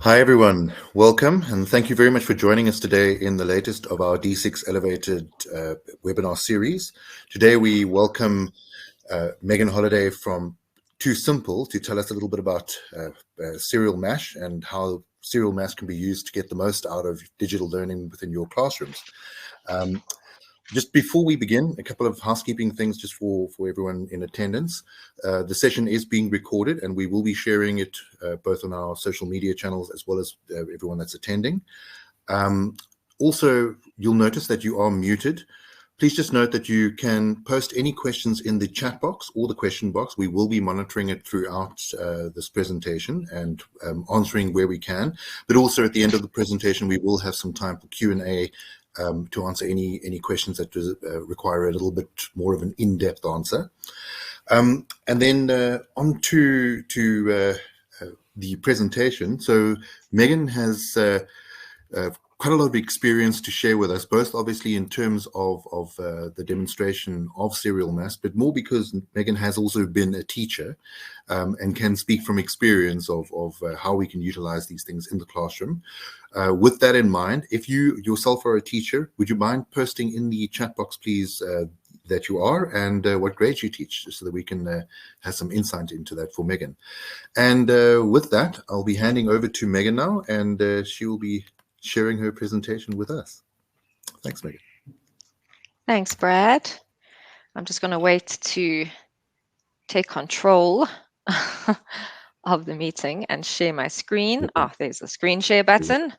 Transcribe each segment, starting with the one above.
Hi, everyone. Welcome, and thank you very much for joining us today in the latest of our D6 ElevatEd webinar series. Today, we welcome Megan Holliday from 2Simple to tell us a little bit about serial mash and how serial mash can be used to get the most out of digital learning within your classrooms. Just before we begin, a couple of housekeeping things just for everyone in attendance. The session is being recorded and we will be sharing it both on our social media channels as well as everyone that's attending. Also, you'll notice that you are muted. Please just note that you can post any questions in the chat box or the question box. We will be monitoring it throughout this presentation and answering where we can. But also at the end of the presentation, we will have some time for Q&A to answer any questions that require a little bit more of an in-depth answer. And then on to the presentation. So Megan has quite a lot of experience to share with us, both obviously in terms of the demonstration of serial mass, but more because Megan has also been a teacher and can speak from experience of how we can utilize these things in the classroom. With that in mind, if you yourself are a teacher, would you mind posting in the chat box, please, that you are and what grade you teach, so that we can have some insight into that for Megan. And with that, I'll be handing over to Megan now, and she will be sharing her presentation with us. Thanks, Megan. Thanks, Brad. I'm just going to wait to take control of the meeting and share my screen. Oh, there's the screen share button.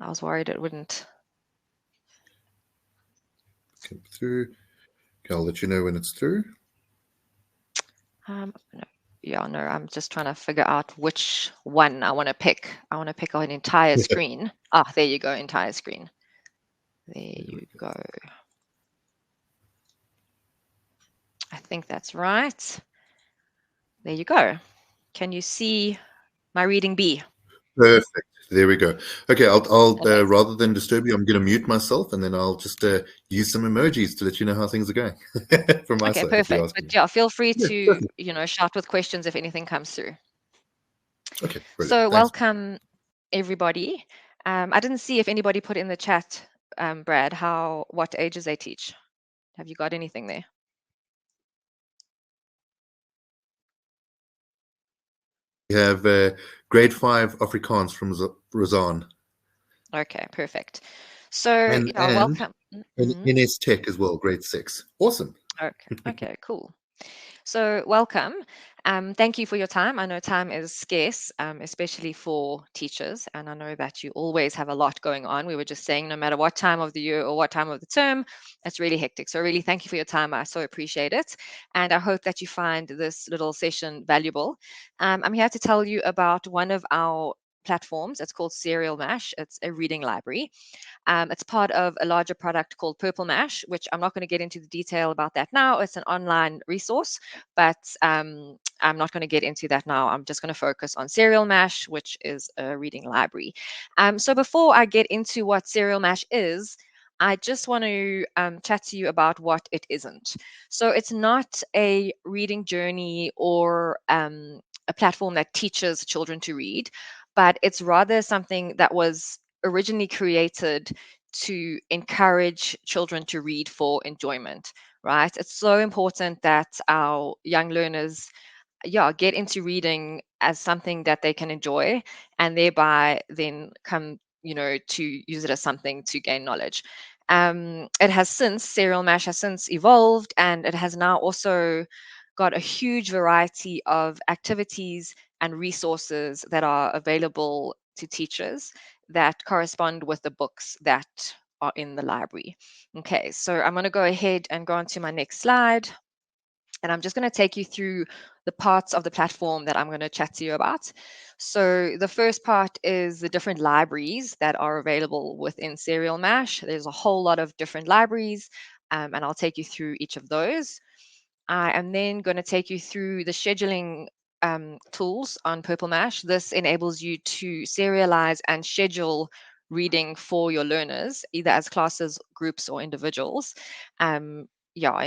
I was worried it wouldn't come through. Okay, I'll let you know when it's through. No, I'm just trying to figure out which one I want to pick. I want to pick an entire screen. There you go, entire screen. There you go. I think that's right. There you go. Can you see my reading B? Perfect. There we go. Okay, I'll rather than disturb you, I'm going to mute myself, and then I'll just use some emojis to let you know how things are going from my side. Perfect. But yeah, feel free to shout with questions if anything comes through. Okay, brilliant. So Thanks. Welcome everybody. I didn't see if anybody put in the chat, Brad, what ages they teach. Have you got anything there? We have grade 5 Afrikaans from Razan. Okay, perfect. So welcome. And NS Tech as well, grade 6. Awesome. Okay, cool. So welcome. Thank you for your time. I know time is scarce, especially for teachers, and I know that you always have a lot going on. We were just saying, no matter what time of the year or what time of the term, it's really hectic. So really, thank you for your time. I so appreciate it, and I hope that you find this little session valuable. I'm here to tell you about one of our platforms. It's called Serial Mash. It's a reading library. It's part of a larger product called Purple Mash, which I'm not going to get into the detail about that now. It's an online resource, but I'm not going to get into that now. I'm just going to focus on Serial Mash, which is a reading library. So before I get into what Serial Mash is, I just want to chat to you about what it isn't. So it's not a reading journey or a platform that teaches children to read, but it's rather something that was originally created to encourage children to read for enjoyment, right? It's so important that our young learners get into reading as something that they can enjoy, and thereby then come to use it as something to gain knowledge. Serial Mash has since evolved, and it has now also got a huge variety of activities and resources that are available to teachers that correspond with the books that are in the library. Okay, so I'm going to go ahead and go on to my next slide. And I'm just going to take you through the parts of the platform that I'm going to chat to you about. So the first part is the different libraries that are available within Serial Mash. There's a whole lot of different libraries, and I'll take you through each of those. I am then going to take you through the scheduling tools on Purple Mash. This enables you to serialize and schedule reading for your learners, either as classes, groups, or individuals. In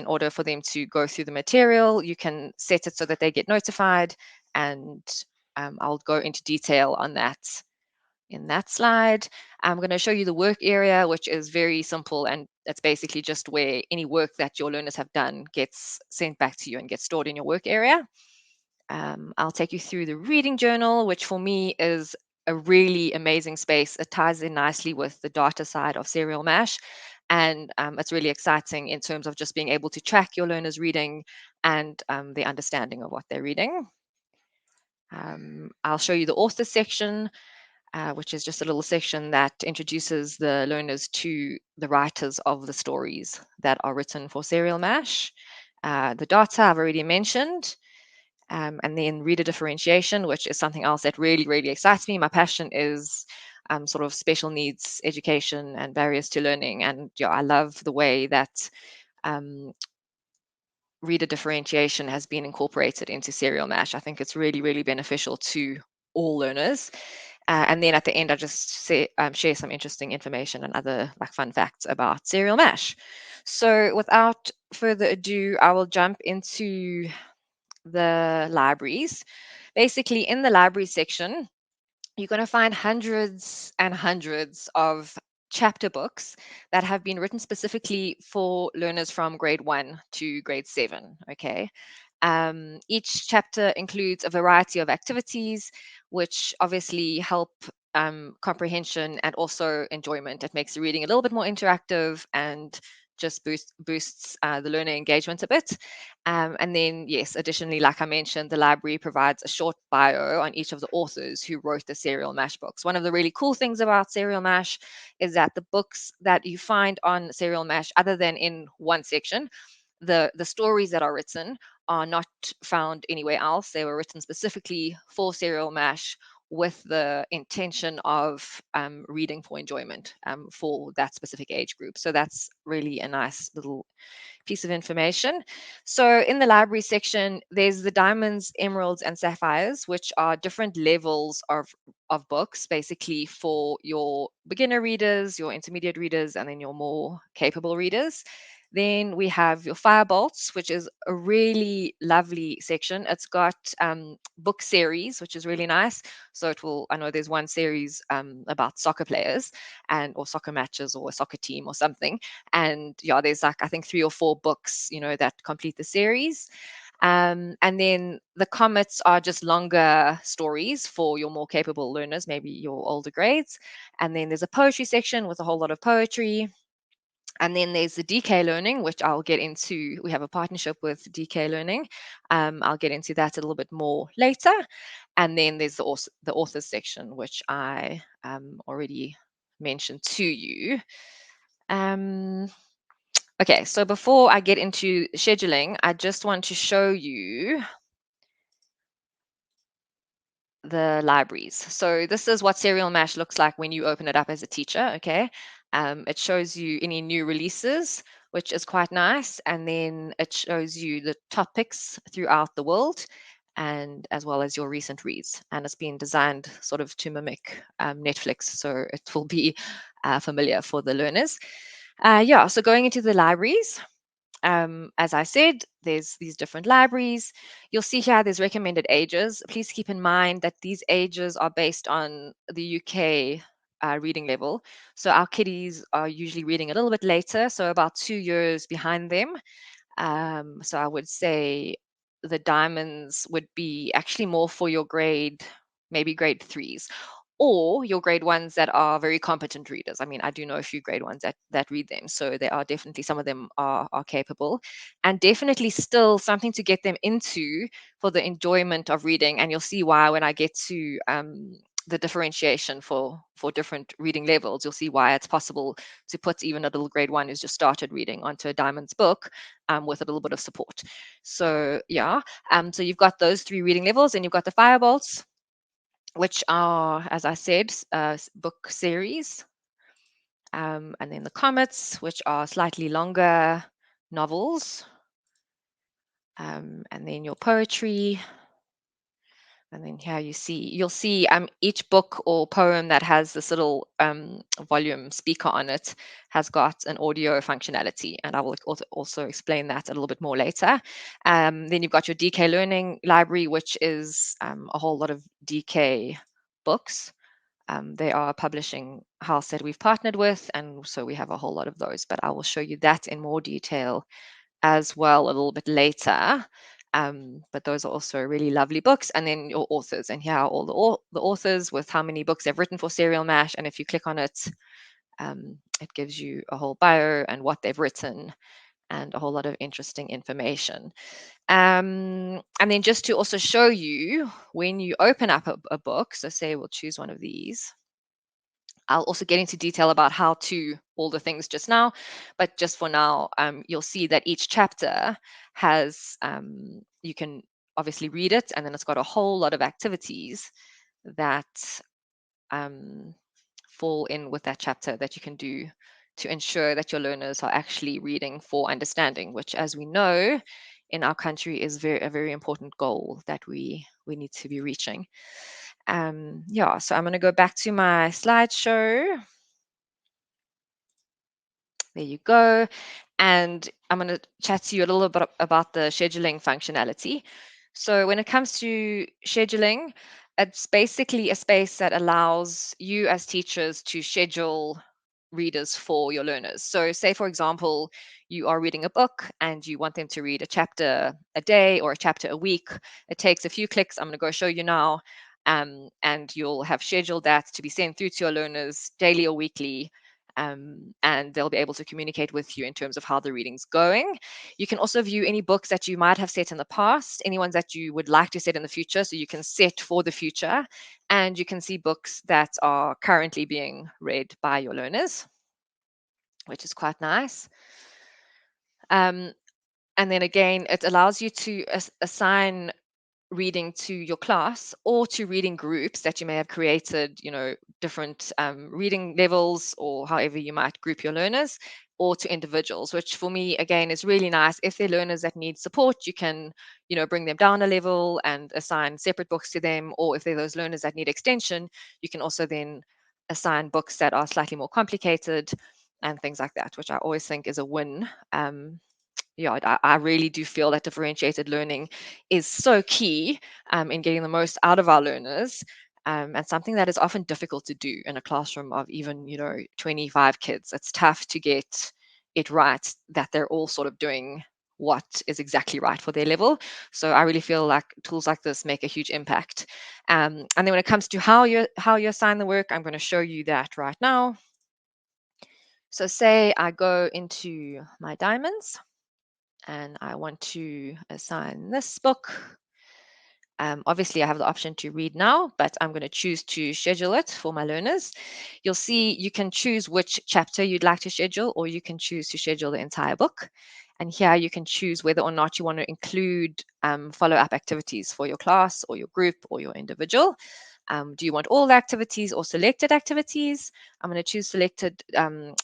order for them to go through the material, you can set it so that they get notified and I'll go into detail on that in that slide. I'm going to show you the work area, which is very simple, and that's basically just where any work that your learners have done gets sent back to you and gets stored in your work area. I'll take you through the reading journal, which for me is a really amazing space. It ties in nicely with the data side of Serial Mash. And it's really exciting in terms of just being able to track your learners' reading and their understanding of what they're reading. I'll show you the author section, which is just a little section that introduces the learners to the writers of the stories that are written for Serial Mash. The data I've already mentioned. And then reader differentiation, which is something else that really, really excites me. My passion is sort of special needs education and barriers to learning. And yeah, I love the way that reader differentiation has been incorporated into Serial Mash. I think it's really, really beneficial to all learners. And then at the end, I just share some interesting information and other like fun facts about Serial Mash. So without further ado, I will jump into the libraries. Basically, in the library section, you're going to find hundreds and hundreds of chapter books that have been written specifically for learners from grade 1 to grade 7. Okay. Each chapter includes a variety of activities, which obviously help comprehension and also enjoyment. It makes the reading a little bit more interactive and just boosts the learner engagement a bit. And then, yes, additionally, like I mentioned, the library provides a short bio on each of the authors who wrote the Serial Mash books. One of the really cool things about Serial Mash is that the books that you find on Serial Mash, other than in one section, the stories that are written are not found anywhere else. They were written specifically for Serial Mash with the intention of reading for enjoyment for that specific age group. So that's really a nice little piece of information. So in the library section, there's the diamonds, emeralds, and sapphires, which are different levels of books, basically for your beginner readers, your intermediate readers, and then your more capable readers. Then we have your firebolts, which is a really lovely section. It's got book series, which is really nice. So it will, I know there's one series about soccer players or soccer matches or a soccer team or something. And yeah, there's like, I think 3 or 4 books, that complete the series. And then the comets are just longer stories for your more capable learners, maybe your older grades. And then there's a poetry section with a whole lot of poetry. And then there's the DK Learning, which I'll get into. We have a partnership with DK Learning. I'll get into that a little bit more later. And then there's the authors section, which I already mentioned to you. Okay, so before I get into scheduling, I just want to show you the libraries. So this is what Serial Mash looks like when you open it up as a teacher, okay? It shows you any new releases, which is quite nice. And then it shows you the topics throughout the world and as well as your recent reads. And it's been designed sort of to mimic Netflix, so it will be familiar for the learners. Yeah, so going into the libraries, as I said, there's these different libraries. You'll see here there's recommended ages. Please keep in mind that these ages are based on the UK reading level. So our kiddies are usually reading a little bit later, so about 2 years behind them. So I would say the diamonds would be actually more for your maybe grade 3s, or your grade 1s that are very competent readers. I mean, I do know a few grade 1s that read them, so they are definitely, some of them are capable, and definitely still something to get them into for the enjoyment of reading. And you'll see why when I get to the differentiation for different reading levels. You'll see why it's possible to put even a little grade 1 who's just started reading onto a diamonds book with a little bit of support. So yeah, so you've got those 3 reading levels, and you've got the firebolts, which are, as I said, book series. And then the comets, which are slightly longer novels. And then your poetry. And then here you'll see each book or poem that has this little volume speaker on it has got an audio functionality, and I will also explain that a little bit more later. Then you've got your DK Learning Library, which is a whole lot of DK books. They are a publishing house that we've partnered with, and so we have a whole lot of those, but I will show you that in more detail as well a little bit later. But those are also really lovely books. And then your authors, and here are all the authors with how many books they've written for Serial Mash. And if you click on it, it gives you a whole bio and what they've written and a whole lot of interesting information. And then just to also show you, when you open up a book, so say we'll choose one of these, I'll also get into detail about how to all the things just now, but just for now, you'll see that each chapter has, you can obviously read it, and then it's got a whole lot of activities that fall in with that chapter that you can do to ensure that your learners are actually reading for understanding, which, as we know, in our country is a very important goal that we need to be reaching. Yeah, so I'm going to go back to my slideshow. There you go. And I'm going to chat to you a little bit about the scheduling functionality. So when it comes to scheduling, it's basically a space that allows you as teachers to schedule readers for your learners. So say, for example, you are reading a book and you want them to read a chapter a day or a chapter a week. It takes a few clicks. I'm going to go show you now. And you'll have scheduled that to be sent through to your learners daily or weekly. And they'll be able to communicate with you in terms of how the reading's going. You can also view any books that you might have set in the past, any ones that you would like to set in the future, so you can set for the future, and you can see books that are currently being read by your learners, which is quite nice. And then again, it allows you to assign reading to your class or to reading groups that you may have created, different reading levels or however you might group your learners, or to individuals, which for me, again, is really nice. If they're learners that need support, you can, bring them down a level and assign separate books to them. Or if they're those learners that need extension, you can also then assign books that are slightly more complicated and things like that, which I always think is a win. Yeah, I really do feel that differentiated learning is so key in getting the most out of our learners, and something that is often difficult to do in a classroom of even 25 kids. It's tough to get it right, that they're all sort of doing what is exactly right for their level. So I really feel like tools like this make a huge impact. And then when it comes to how you assign the work, I'm going to show you that right now. So say I go into my diamonds and I want to assign this book. Obviously, I have the option to read now, but I'm going to choose to schedule it for my learners. You'll see you can choose which chapter you'd like to schedule, or you can choose to schedule the entire book. And here you can choose whether or not you want to include follow-up activities for your class or your group or your individual. Do you want all the activities or selected activities? I'm going to choose selected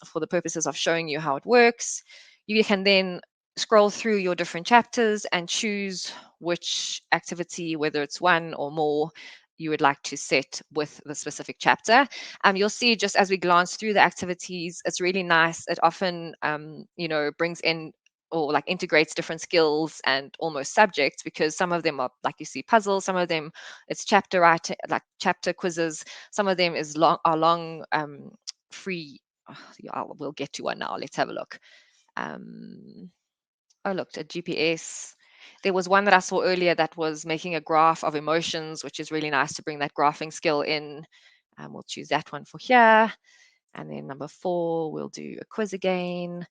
for the purposes of showing you how it works. You can then scroll through your different chapters and choose which activity, whether it's one or more, you would like to set with the specific chapter. You'll see just as we glance through the activities, it's really nice. It often, brings in or like integrates different skills and almost subjects, because some of them are, like you see, puzzles, some of them it's chapter writing, like chapter quizzes, some of them are long free. Yeah, we'll get to one now. Let's have a look. Oh, look, at GPS. There was one that I saw earlier that was making a graph of emotions, which is really nice to bring that graphing skill in. We'll choose that one for here. And then number 4, we'll do a quiz again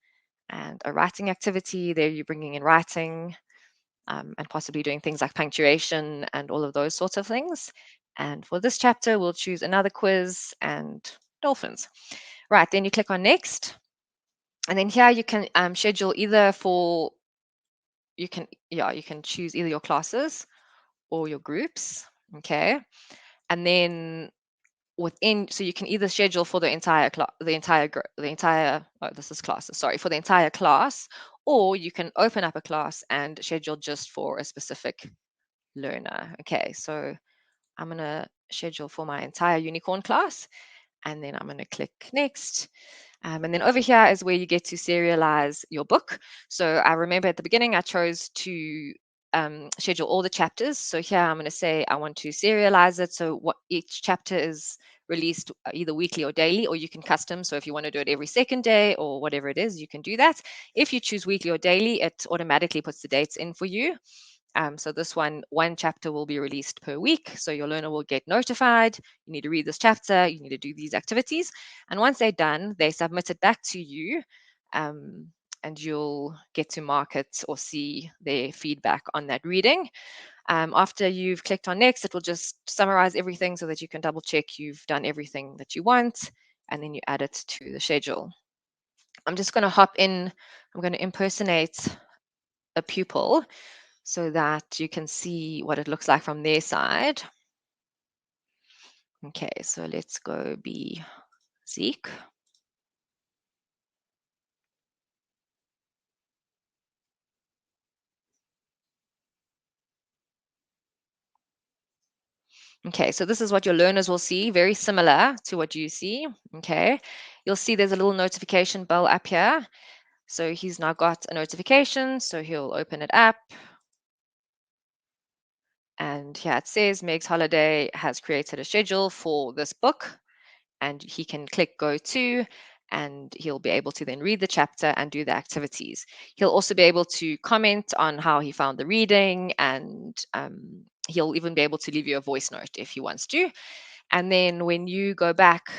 and a writing activity. There you're bringing in writing and possibly doing things like punctuation and all of those sorts of things. And for this chapter, we'll choose another quiz and dolphins. Right, then you click on next. And then here you can schedule either for you can choose either your classes or your groups, okay? And then so you can either schedule for the entire this is classes, sorry, for the entire class, or you can open up a class and schedule just for a specific learner. Okay, so I'm going to schedule for my entire unicorn class, and then I'm going to click next. And then over here is where you get to serialize your book. So I remember at the beginning, I chose to schedule all the chapters. So here I'm going to say I want to serialize it. So what each chapter is released either weekly or daily, or you can custom. So if you want to do it every second day or whatever it is, you can do that. If you choose weekly or daily, it automatically puts the dates in for you. So this one chapter will be released per week. So your learner will get notified. You need to read this chapter. You need to do these activities. And once they're done, they submit it back to you. And you'll get to mark it or see their feedback on that reading. After you've clicked on next, it will just summarize everything so that you can double check you've done everything that you want. And then you add it to the schedule. I'm just going to hop in. I'm going to impersonate a pupil so that you can see what it looks like from their side. Okay, so let's go be Zeke. Okay, so this is what your learners will see, very similar to what you see. Okay, you'll see there's a little notification bell up here. So he's now got a notification, so he'll open it up. And here it says Megs Holliday has created a schedule for this book, and he can click go to, and he'll be able to then read the chapter and do the activities. He'll also be able to comment on how he found the reading, and he'll even be able to leave you a voice note if he wants to. And then when you go back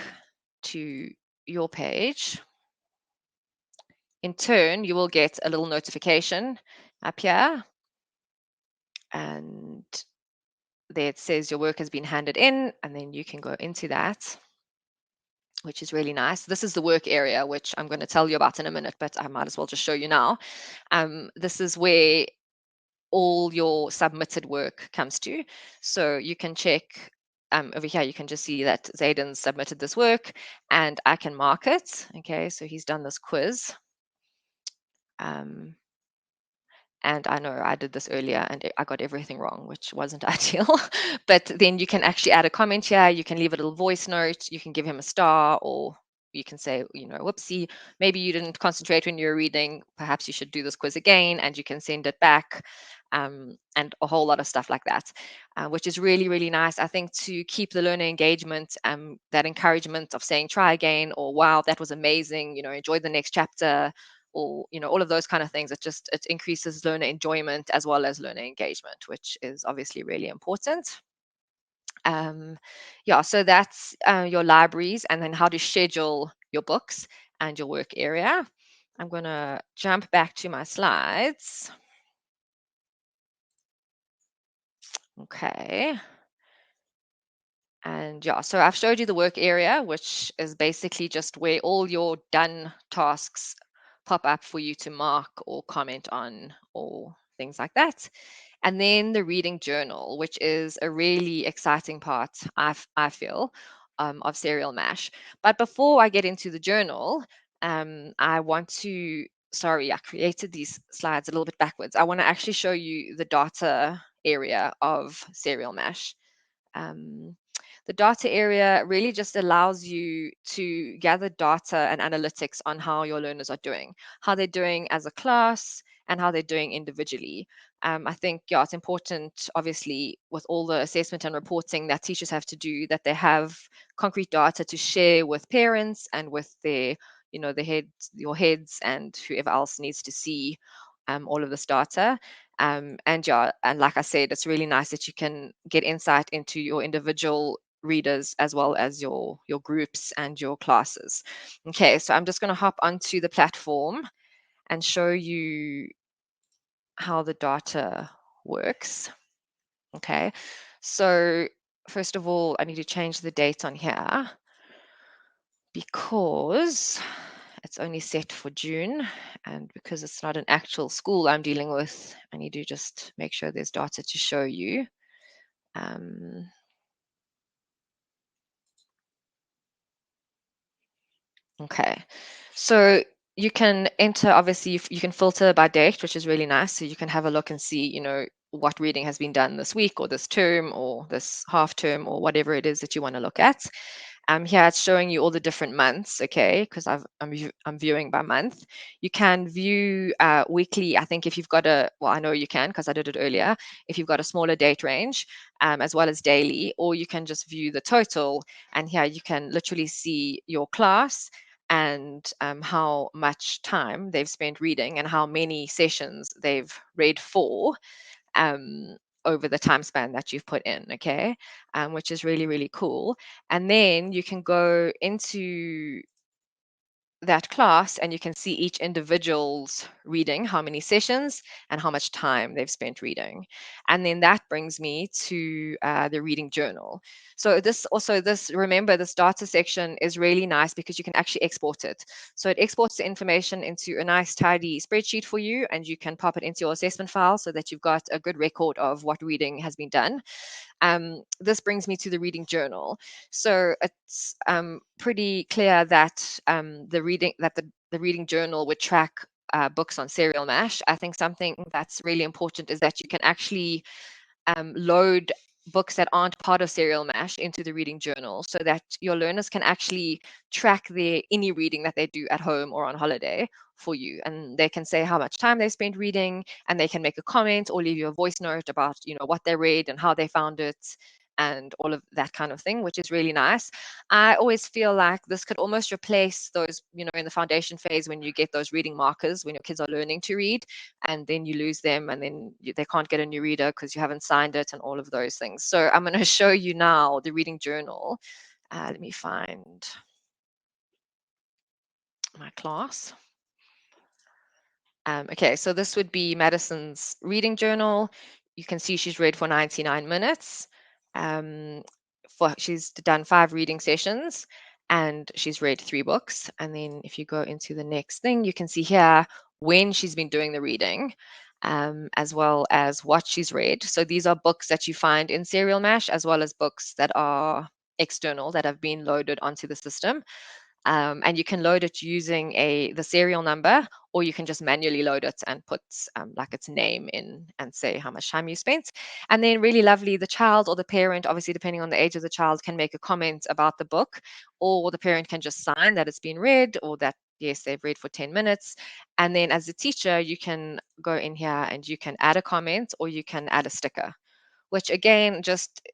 to your page, in turn, you will get a little notification up here, and there it says your work has been handed in, and then you can go into that, which is really nice. This is the work area, which I'm going to tell you about in a minute, but I might as well just show you now. This is where all your submitted work comes to. So you can check over here, you can just see that Zayden submitted this work and I can mark it. Okay, so he's done this quiz. And I know I did this earlier and I got everything wrong, which wasn't ideal. But then you can actually add a comment here. You can leave a little voice note. You can give him a star, or you can say, whoopsie, maybe you didn't concentrate when you were reading. Perhaps you should do this quiz again, and you can send it back. And a whole lot of stuff like that, which is really, really nice. I think to keep the learner engagement, that encouragement of saying, try again, or wow, that was amazing, enjoy the next chapter, or all of those kind of things. It increases learner enjoyment as well as learner engagement, which is obviously really important. Yeah, so that's your libraries, and then how to schedule your books and your work area. I'm going to jump back to my slides. Okay. And yeah, so I've showed you the work area, which is basically just where all your done tasks pop up for you to mark or comment on or things like that. And then the reading journal, which is a really exciting part, I feel, of Serial Mash. But before I get into the journal, I want to, sorry, I created these slides a little bit backwards. I want to actually show you the data area of Serial Mash. The data area really just allows you to gather data and analytics on how your learners are doing, how they're doing as a class, and how they're doing individually. I think, yeah, it's important, obviously, with all the assessment and reporting that teachers have to do, that they have concrete data to share with parents and with their, your heads and whoever else needs to see all of this data. And yeah, and like I said, it's really nice that you can get insight into your individual readers as well as your groups and your classes. Okay, so I'm just going to hop onto the platform and show you how the data works. Okay, so first of all, I need to change the date on here because it's only set for June, and because it's not an actual school I'm dealing with, I need to just make sure there's data to show you. Okay, so you can enter, obviously, you can filter by date, which is really nice. So you can have a look and see, what reading has been done this week or this term or this half term or whatever it is that you want to look at. Here it's showing you all the different months, okay, because I'm viewing by month. You can view weekly, I think if you've got well, I know you can because I did it earlier, if you've got a smaller date range, as well as daily, or you can just view the total, and here you can literally see your class and how much time they've spent reading and how many sessions they've read for. Um, over the time span that you've put in, okay, which is really, really cool. And then you can go into that class and you can see each individual's reading, how many sessions and how much time they've spent reading. And then that brings me to the reading journal. So remember, this data section is really nice because you can actually export it. So it exports the information into a nice tidy spreadsheet for you, and you can pop it into your assessment file so that you've got a good record of what reading has been done. This brings me to the reading journal. So it's pretty clear that the reading journal would track books on Serial Mash. I think something that's really important is that you can actually load books that aren't part of Serial Mash into the reading journal so that your learners can actually track any reading that they do at home or on holiday for you. And they can say how much time they spent reading, and they can make a comment or leave you a voice note about, what they read and how they found it and all of that kind of thing, which is really nice. I always feel like this could almost replace those, in the foundation phase when you get those reading markers when your kids are learning to read, and then you lose them, and then they can't get a new reader because you haven't signed it and all of those things. So I'm going to show you now the reading journal. Let me find my class. Okay, so this would be Madison's reading journal. You can see she's read for 99 minutes. She's done 5 reading sessions and she's read 3 books. And then if you go into the next thing, you can see here when she's been doing the reading, as well as what she's read. So these are books that you find in Serial Mash, as well as books that are external that have been loaded onto the system. And you can load it using the serial number, or you can just manually load it and put like its name in and say how much time you spent. And then really lovely, the child or the parent, obviously depending on the age of the child, can make a comment about the book, or the parent can just sign that it's been read, or that yes, they've read for 10 minutes. And then as a teacher, you can go in here and you can add a comment or you can add a sticker, which again just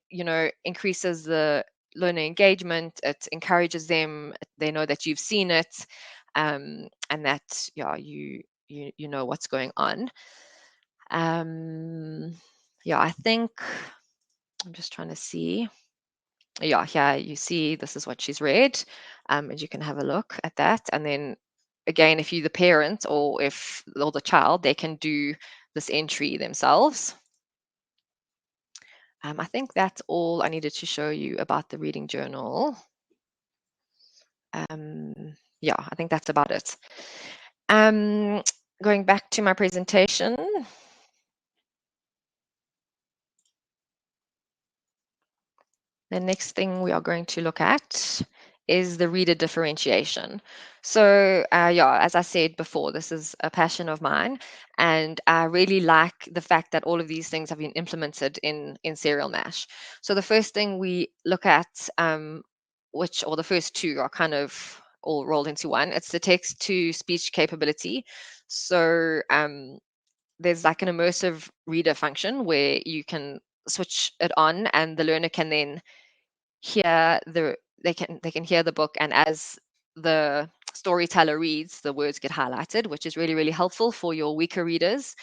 increases the learner engagement. It encourages them. They know that you've seen it, and that you know what's going on. I think I'm just trying to see. Here you see this is what she's read, and you can have a look at that. And then again, if you're the parent or the child, they can do this entry themselves. I think that's all I needed to show you about the reading journal. I think that's about it. Going back to my presentation. The next thing we are going to look at is the reader differentiation. So as I said before, this is a passion of mine, and I really like the fact that all of these things have been implemented in Serial Mash. So the first thing we look at, the first two are kind of all rolled into one. It's the text to speech capability. So there's like an immersive reader function where you can switch it on, and the learner can then hear they can hear the book, and as the storyteller reads, the words get highlighted, which is really, really helpful for your weaker readers.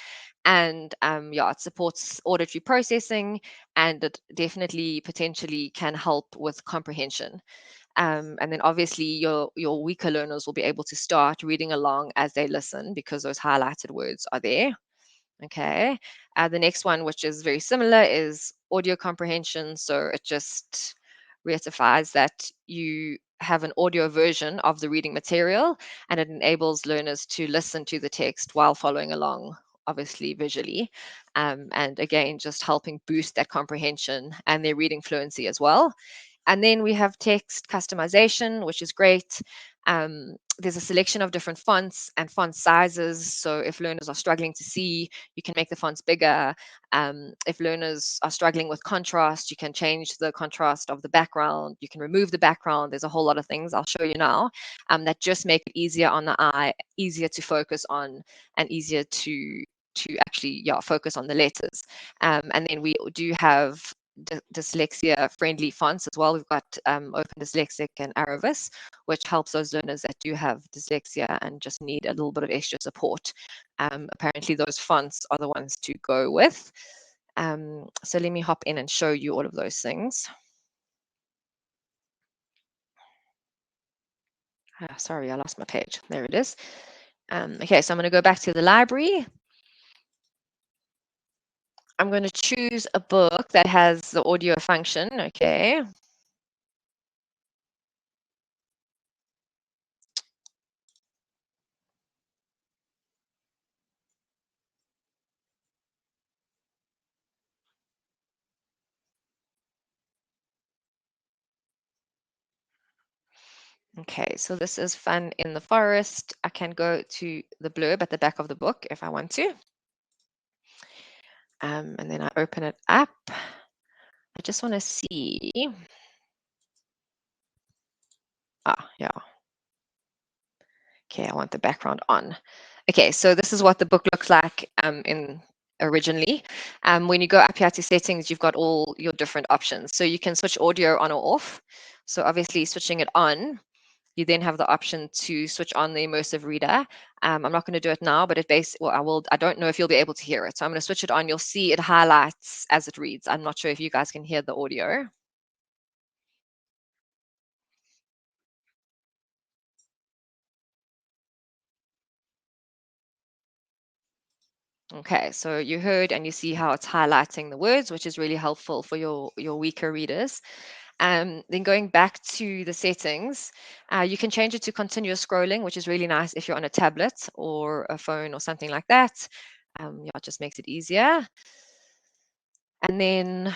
And it supports auditory processing, and it definitely potentially can help with comprehension. And then obviously your weaker learners will be able to start reading along as they listen because those highlighted words are there. Okay. The next one, which is very similar, is audio comprehension. So it just ratifies that you have an audio version of the reading material, and it enables learners to listen to the text while following along, obviously visually. And again, just helping boost that comprehension and their reading fluency as well. And then we have text customization, which is great. there's a selection of different fonts and font sizes. So if learners are struggling to see, you can make the fonts bigger. If learners are struggling with contrast, you can change the contrast of the background. You can remove the background. There's a whole lot of things I'll show you now that just make it easier on the eye, easier to focus on, and easier to actually focus on the letters. And then we do have dyslexia friendly fonts as well. We've got Open Dyslexic and Aravis, which helps those learners that do have dyslexia and just need a little bit of extra support. Apparently those fonts are the ones to go with. So let me hop in and show you all of those things. Sorry, I lost my page. There it is. Okay, so I'm going to go back to the library. I'm going to choose a book that has the audio function. Okay. Okay, so this is Fun in the Forest. I can go to the blurb at the back of the book if I want to. And then I open it up. I just want to see. Yeah. Okay, I want the background on. Okay, so this is what the book looks like originally. When you go up here to settings, you've got all your different options. So you can switch audio on or off. So obviously switching it on, you then have the option to switch on the immersive reader. I'm not going to do it now, but I don't know if you'll be able to hear it. So I'm going to switch it on. You'll see it highlights as it reads. I'm not sure if you guys can hear the audio. Okay, so you heard and you see how it's highlighting the words, which is really helpful for your weaker readers. Then going back to the settings, you can change it to continuous scrolling, which is really nice if you're on a tablet or a phone or something like that. It just makes it easier. And then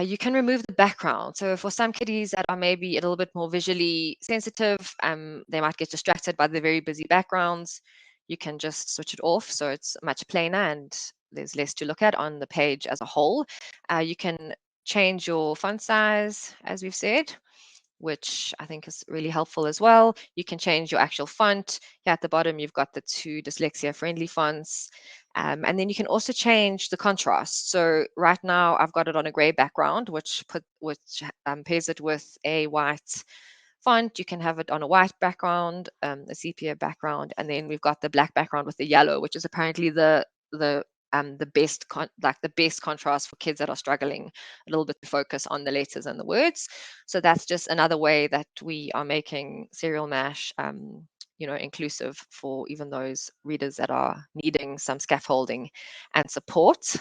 you can remove the background. So for some kiddies that are maybe a little bit more visually sensitive, they might get distracted by the very busy backgrounds. You can just switch it off so it's much plainer and there's less to look at on the page as a whole. You can change your font size, as we've said, which I think is really helpful as well. You can change your actual font. Here at the bottom, you've got the 2 dyslexia-friendly fonts. And then you can also change the contrast. So right now, I've got it on a gray background, which pairs it with a white font. You can have it on a white background, a sepia background, and then we've got the black background with the yellow, which is apparently the best contrast for kids that are struggling a little bit to focus on the letters and the words. So that's just another way that we are making Serial Mash inclusive for even those readers that are needing some scaffolding and support.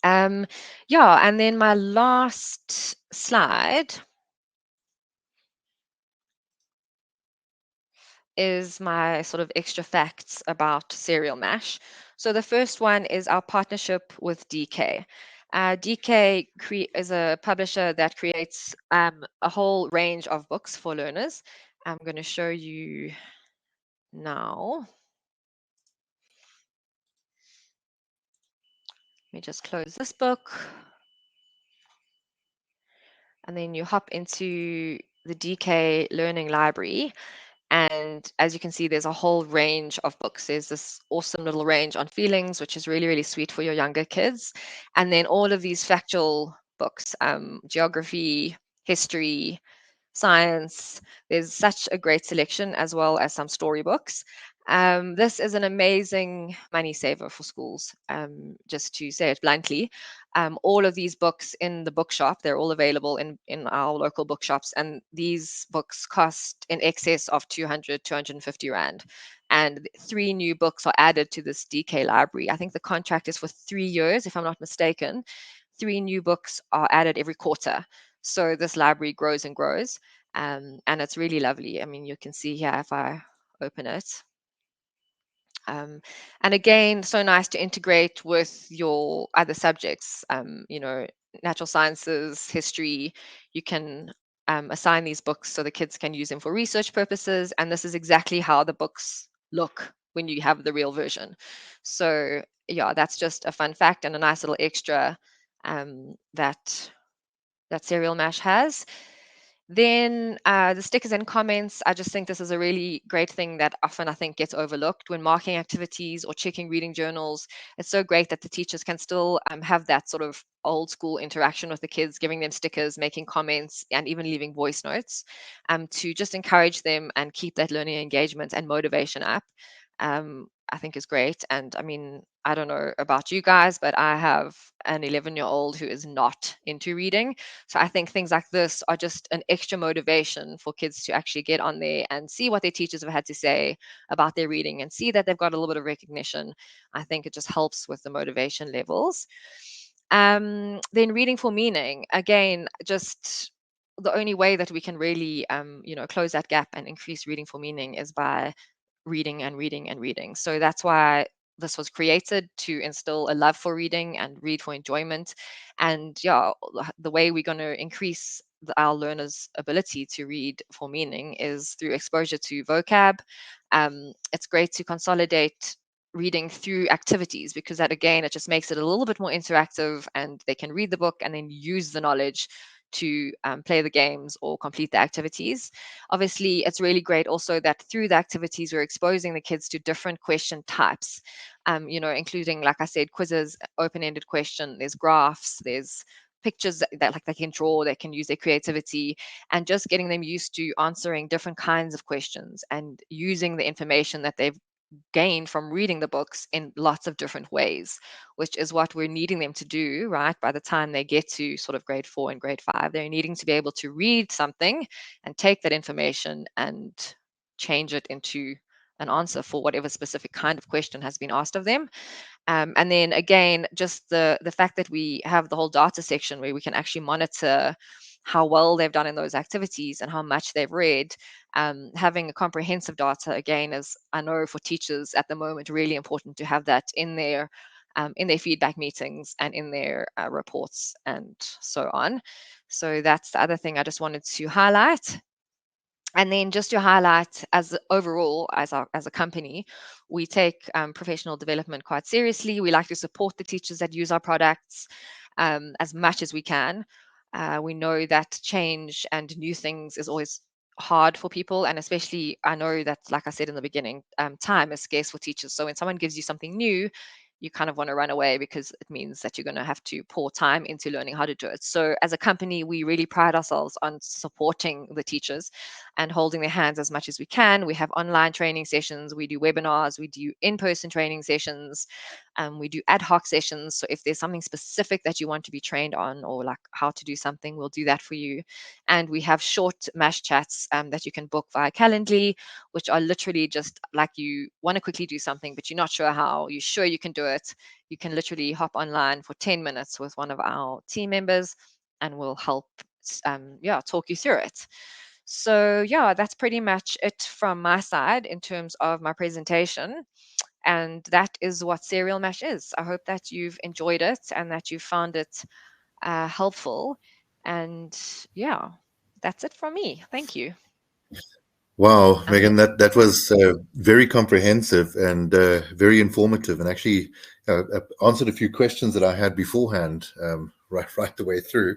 And then my last slide is my sort of extra facts about Serial Mash. So the first one is our partnership with DK. DK is a publisher that creates a whole range of books for learners. I'm going to show you now. Let me just close this book. And then you hop into the DK Learning Library. And as you can see, there's a whole range of books. There's this awesome little range on feelings, which is really, really sweet for your younger kids. And then all of these factual books, geography, history, science. There's such a great selection, as well as some storybooks. This is an amazing money saver for schools, just to say it bluntly. All of these books in the bookshop, they're all available in our local bookshops, and these books cost in excess of 250 Rand. And 3 new books are added to this DK library. I think the contract is for 3 years, if I'm not mistaken. 3 new books are added every quarter. So this library grows and grows, and it's really lovely. I mean, you can see here if I open it. And again, so nice to integrate with your other subjects, natural sciences, history. You can assign these books so the kids can use them for research purposes. And this is exactly how the books look when you have the real version. So yeah, that's just a fun fact and a nice little extra that Serial Mash has. Then the stickers and comments, I just think this is a really great thing that often I think gets overlooked when marking activities or checking reading journals. It's so great that the teachers can still have that sort of old school interaction with the kids, giving them stickers, making comments, and even leaving voice notes to just encourage them and keep that learning engagement and motivation up. I think is great. And I mean, I don't know about you guys, but I have an 11-year-old who is not into reading. So I think things like this are just an extra motivation for kids to actually get on there and see what their teachers have had to say about their reading and see that they've got a little bit of recognition. I think it just helps with the motivation levels. Then reading for meaning, again, just the only way that we can really, close that gap and increase reading for meaning is by reading and reading and reading. So that's why this was created, to instill a love for reading and read for enjoyment. And yeah, the way we're going to increase our learners' ability to read for meaning is through exposure to vocab. It's great to consolidate reading through activities, because that, again, it just makes it a little bit more interactive, and they can read the book and then use the knowledge to play the games or complete the activities. Obviously, it's really great also that through the activities, we're exposing the kids to different question types, including, like I said, quizzes, open-ended question, there's graphs, there's pictures that like they can draw, they can use their creativity, and just getting them used to answering different kinds of questions and using the information that they've gained from reading the books in lots of different ways, which is what we're needing them to do, right? By the time they get to sort of grade 4 and grade 5, they're needing to be able to read something and take that information and change it into an answer for whatever specific kind of question has been asked of them. And then again, just the fact that we have the whole data section where we can actually monitor how well they've done in those activities and how much they've read. Having a comprehensive data, again, is, I know, for teachers at the moment, really important to have that in their feedback meetings and in their reports and so on. So that's the other thing I just wanted to highlight. And then just to highlight, as overall, as a company, we take professional development quite seriously. We like to support the teachers that use our products as much as we can. We know that change and new things is always hard for people, and especially, I know that, like I said in the beginning, time is scarce for teachers. So when someone gives you something new, you kind of want to run away, because it means that you're going to have to pour time into learning how to do it. So as a company, we really pride ourselves on supporting the teachers and holding their hands as much as we can. We have online training sessions, we do webinars, we do in-person training sessions, we do ad hoc sessions. So if there's something specific that you want to be trained on, or like how to do something, we'll do that for you. And we have short MASH chats that you can book via Calendly, which are literally just like, you want to quickly do something, but you're not sure how, you're sure you can do it. You can literally hop online for 10 minutes with one of our team members, and we'll help talk you through it. So yeah, that's pretty much it from my side in terms of my presentation. And that is what Serial Mash is. I hope that you've enjoyed it and that you found it helpful. And yeah, that's it from me. Thank you. Wow, I'm Megan, that was very comprehensive and very informative, and actually answered a few questions that I had beforehand, right the way through.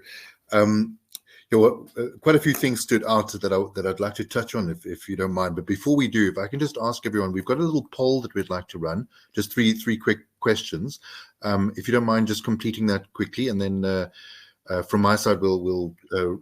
Quite a few things stood out that I'd like to touch on, if you don't mind. But before we do, if I can just ask everyone, we've got a little poll that we'd like to run, just three quick questions. If you don't mind just completing that quickly, and then from my side, we'll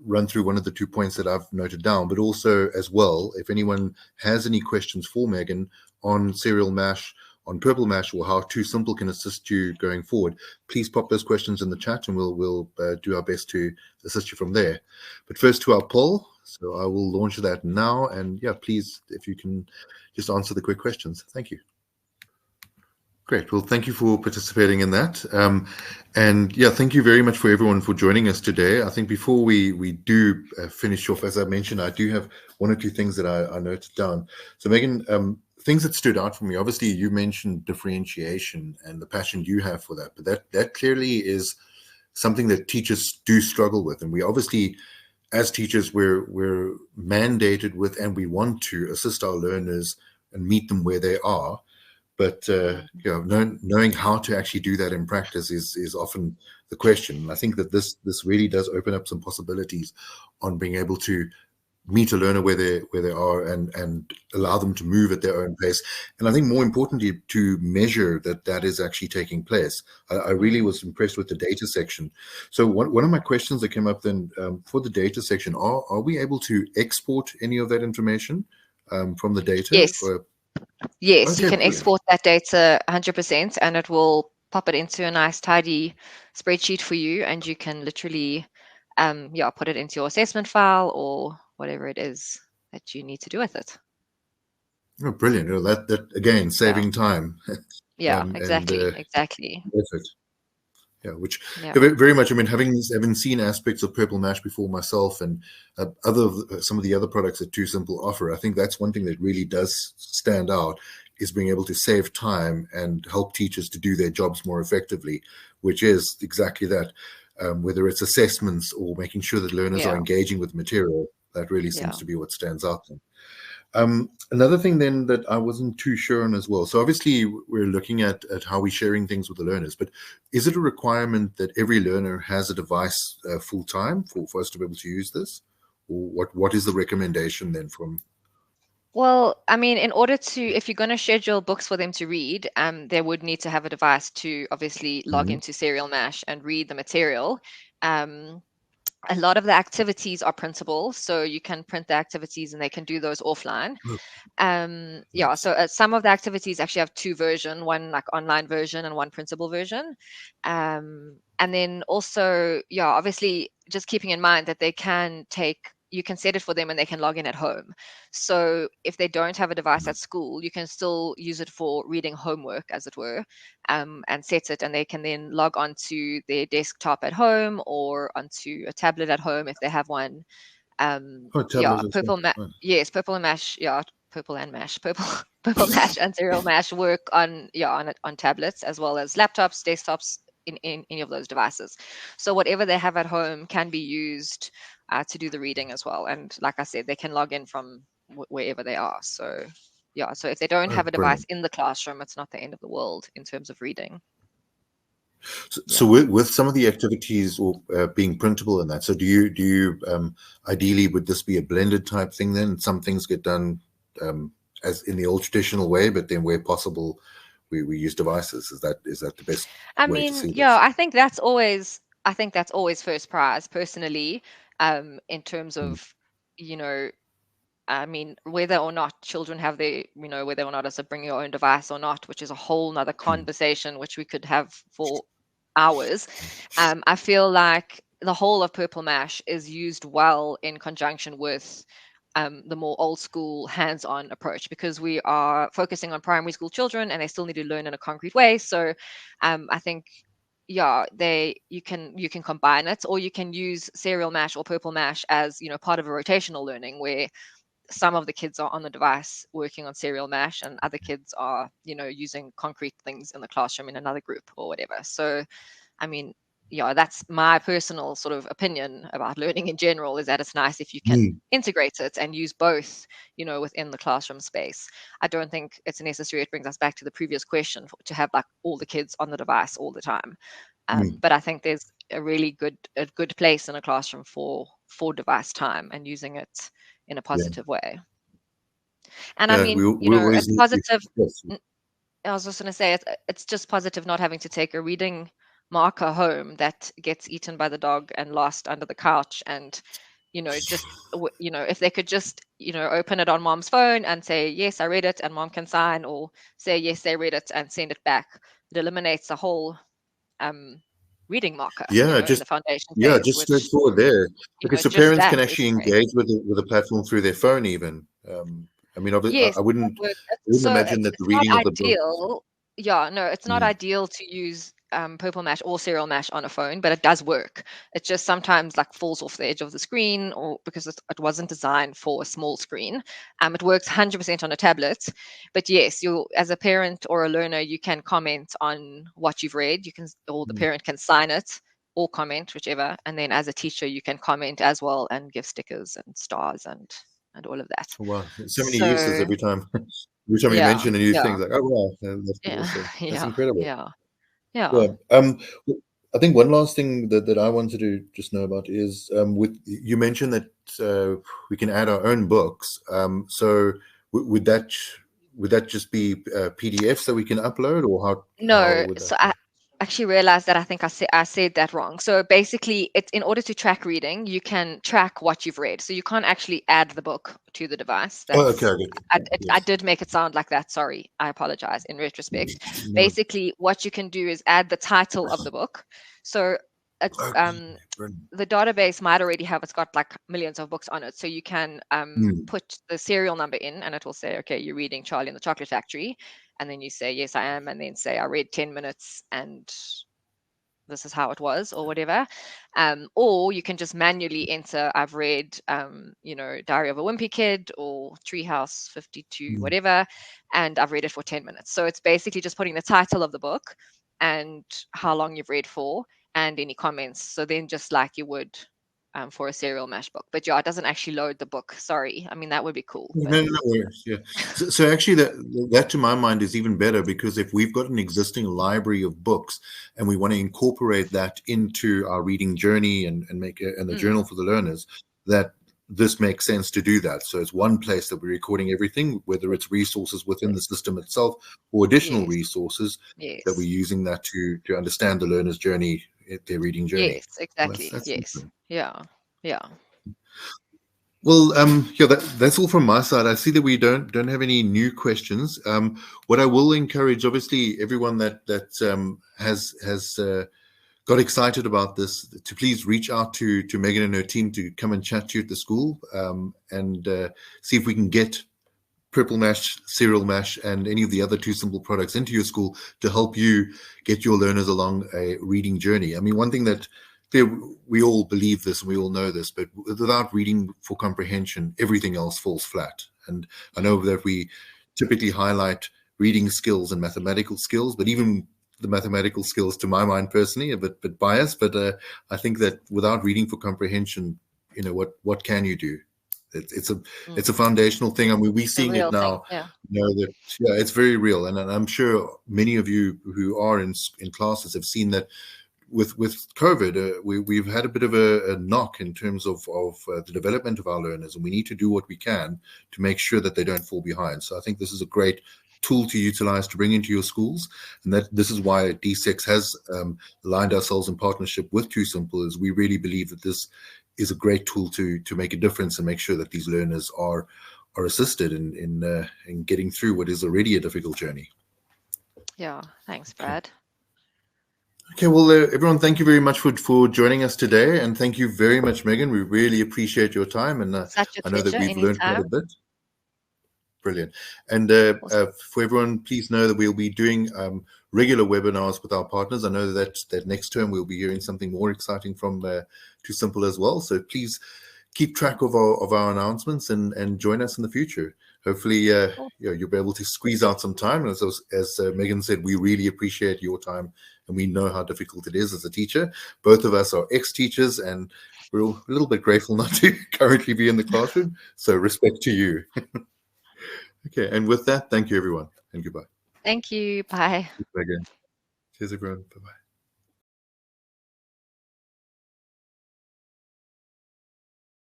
run through one of the 2 points that I've noted down, but also as well, if anyone has any questions for Megan on Serial Mash, on Purple Mash, or how 2Simple can assist you going forward, please pop those questions in the chat, and we'll do our best to assist you from there. But first, to our poll. So I will launch that now, and yeah, please, if you can just answer the quick questions. Thank you. Great. Well, thank you for participating in that. And yeah, thank you very much for everyone for joining us today. I think before we do finish off, as I mentioned, I do have one or two things that I noted down. So Megan, things that stood out for me, obviously you mentioned differentiation and the passion you have for that, but that clearly is something that teachers do struggle with. And we obviously as teachers, we're mandated with, and we want to assist our learners and meet them where they are. But knowing how to actually do that in practice is often the question. And I think that this really does open up some possibilities on being able to meet a learner where they are and allow them to move at their own pace. And I think more importantly, to measure that is actually taking place. I really was impressed with the data section. So one of my questions that came up then for the data section, are we able to export any of that information from the data? Yes. Yes, you Okay, can brilliant. export that data 100% and it will pop it into a nice tidy spreadsheet for you, and you can literally put it into your assessment file or whatever it is that you need to do with it. Oh, brilliant. That again, saving time. Yeah, And exactly. effort. Yeah, which Yeah. very much. I mean, having seen aspects of Purple Mash before myself, and some of the other products that 2Simple offer, I think that's one thing that really does stand out, is being able to save time and help teachers to do their jobs more effectively, which is exactly that. Whether it's assessments or making sure that learners are engaging with material, that really seems to be what stands out. Another thing then that I wasn't too sure on as well. So obviously we're looking at how we're sharing things with the learners, but is it a requirement that every learner has a device full time for us to be able to use this? Or what is the recommendation then from? Well, I mean, in order to, if you're going to schedule books for them to read, they would need to have a device to obviously log into Serial Mash and read the material. A lot of the activities are printable, so you can print the activities and they can do those offline. So some of the activities actually have two versions, one like online version and one printable version. And then also, obviously just keeping in mind that you can set it for them and they can log in at home. So if they don't have a device at school, you can still use it for reading homework, as it were, and set it, and they can then log onto their desktop at home or onto a tablet at home if they have one. Purple and Mash, Purple Mash and Serial Mash work on tablets as well as laptops, desktops, in any of those devices. So whatever they have at home can be used to do the reading as well. And like I said, they can log in from wherever they are. So so if they don't have a device in the classroom, it's not the end of the world in terms of reading. So with some of the activities or being printable and that, so do you ideally, would this be a blended type thing then? Some things get done as in the old traditional way, but then where possible, we use devices. Is that the best way to see this? I think that's always first prize personally, in terms of, I mean, whether or not children have whether or not it's a bring your own device or not, which is a whole nother conversation, which we could have for hours. I feel like the whole of Purple Mash is used well in conjunction with the more old school hands-on approach, because we are focusing on primary school children and they still need to learn in a concrete way. So I think you can combine it, or you can use Serial Mash or Purple Mash as part of a rotational learning where some of the kids are on the device working on Serial Mash and other kids are using concrete things in the classroom in another group or whatever. So I mean, that's my personal sort of opinion about learning in general, is that it's nice if you can integrate it and use both, within the classroom space. I don't think it's necessary. It brings us back to the previous question to have like all the kids on the device all the time. But I think there's a really good place in a classroom for device time and using it in a positive way. And I mean, it's positive. I was just going to say it's just positive not having to take a reading marker home that gets eaten by the dog and lost under the couch. And if they could just open it on mom's phone and say, yes, I read it, and mom can sign, or say, yes, they read it, and send it back, it eliminates the whole reading marker in the foundation phase, just which, straightforward there, because so parents can actually great. engage with the platform through their phone even. I mean, Yes, I wouldn't imagine that the reading of the book. It's not ideal to use Purple Mash or Serial Mash on a phone, but it does work. It just sometimes like falls off the edge of the screen, or because it wasn't designed for a small screen. It works 100% on a tablet, but yes, as a parent or a learner, you can comment on what you've read. You can, or the parent can sign it, or comment, whichever. And then as a teacher, you can comment as well and give stickers and stars and all of that. Wow, so many uses So every time. Every time you yeah, mention a new yeah, thing, like, oh wow, that's cool yeah, also. That's yeah, incredible. yeah, yeah. Yeah. I think one last thing that I wanted to just know about is with you mentioned that we can add our own books. So would that just be PDFs that we can upload, or how No, would that so I work? actually realized that I said that wrong. So basically, it's in order to track reading, you can track what you've read. So you can't actually add the book to the device. Oh, okay, That's I get you. I Yes. did make it sound like that. Sorry, I apologize in retrospect. No. Basically, what you can do is add the title of the book. So Okay. Brilliant. the database might already have, it's got like millions of books on it. So you can Hmm. put the serial number in and it will say, okay, you're reading Charlie and the Chocolate Factory. And then you say, yes, I am. And then say, I read 10 minutes and this is how it was or whatever. Or you can just manually enter, I've read, Diary of a Wimpy Kid or Treehouse 52, Hmm. whatever. And I've read it for 10 minutes. So it's basically just putting the title of the book and how long you've read for and any comments. So then just like you would for a serial mash book. But yeah, it doesn't actually load the book. Sorry. I mean, that would be cool. But No, no, no worries. Yeah. So actually, that to my mind is even better, because if we've got an existing library of books and we want to incorporate that into our reading journey and make and the journal for the learners, that this makes sense to do that. So it's one place that we're recording everything, whether it's resources within the system itself or additional yes, resources that we're yes, using that to understand the learner's journey, their reading journey. yes, Well, exactly. that's Yes. excellent. Yeah. Yeah. Well, yeah, that's all from my side. I see that we don't have any new questions. What I will encourage, obviously, everyone that has got excited about this, to please reach out to Megan and her team to come and chat to you at the school, and see if we can get Purple Mash, Cereal Mash, and any of the other 2Simple products into your school to help you get your learners along a reading journey. I mean, one thing that we all believe this and we all know this, but without reading for comprehension, everything else falls flat. And I know that we typically highlight reading skills and mathematical skills, but even the mathematical skills, to my mind personally, a bit biased, but I think that without reading for comprehension, what can you do? It's a Mm. it's a foundational thing. I mean, we're A seeing it real thing. now. Yeah. That yeah, it's very real, and I'm sure many of you who are in classes have seen that with COVID, we've had a bit of a knock in terms of the development of our learners, and we need to do what we can to make sure that they don't fall behind. So I think this is a great tool to utilize to bring into your schools, and that this is why D6 has aligned ourselves in partnership with 2Simple. Is we really believe that this is a great tool to make a difference and make sure that these learners are assisted in getting through what is already a difficult journey. Yeah. Thanks, Okay. Brad. Okay, well, everyone, thank you very much for joining us today, and thank you very much, Megan. We really appreciate your time, and Such a I know that pleasure. we've learned quite Anytime. a bit. Brilliant. And Awesome. for everyone, please know that we'll be doing regular webinars with our partners. I know that next term we'll be hearing something more exciting from 2Simple as well. So please keep track of our announcements and join us in the future. Hopefully, Cool. you'll be able to squeeze out some time. As Megan said, we really appreciate your time, and we know how difficult it is as a teacher. Both of us are ex-teachers, and we're a little bit grateful not to currently be in the classroom. So respect to you. Okay, and with that, thank you, everyone, and goodbye. Thank you. Bye. Again. Cheers, everyone. Bye-bye.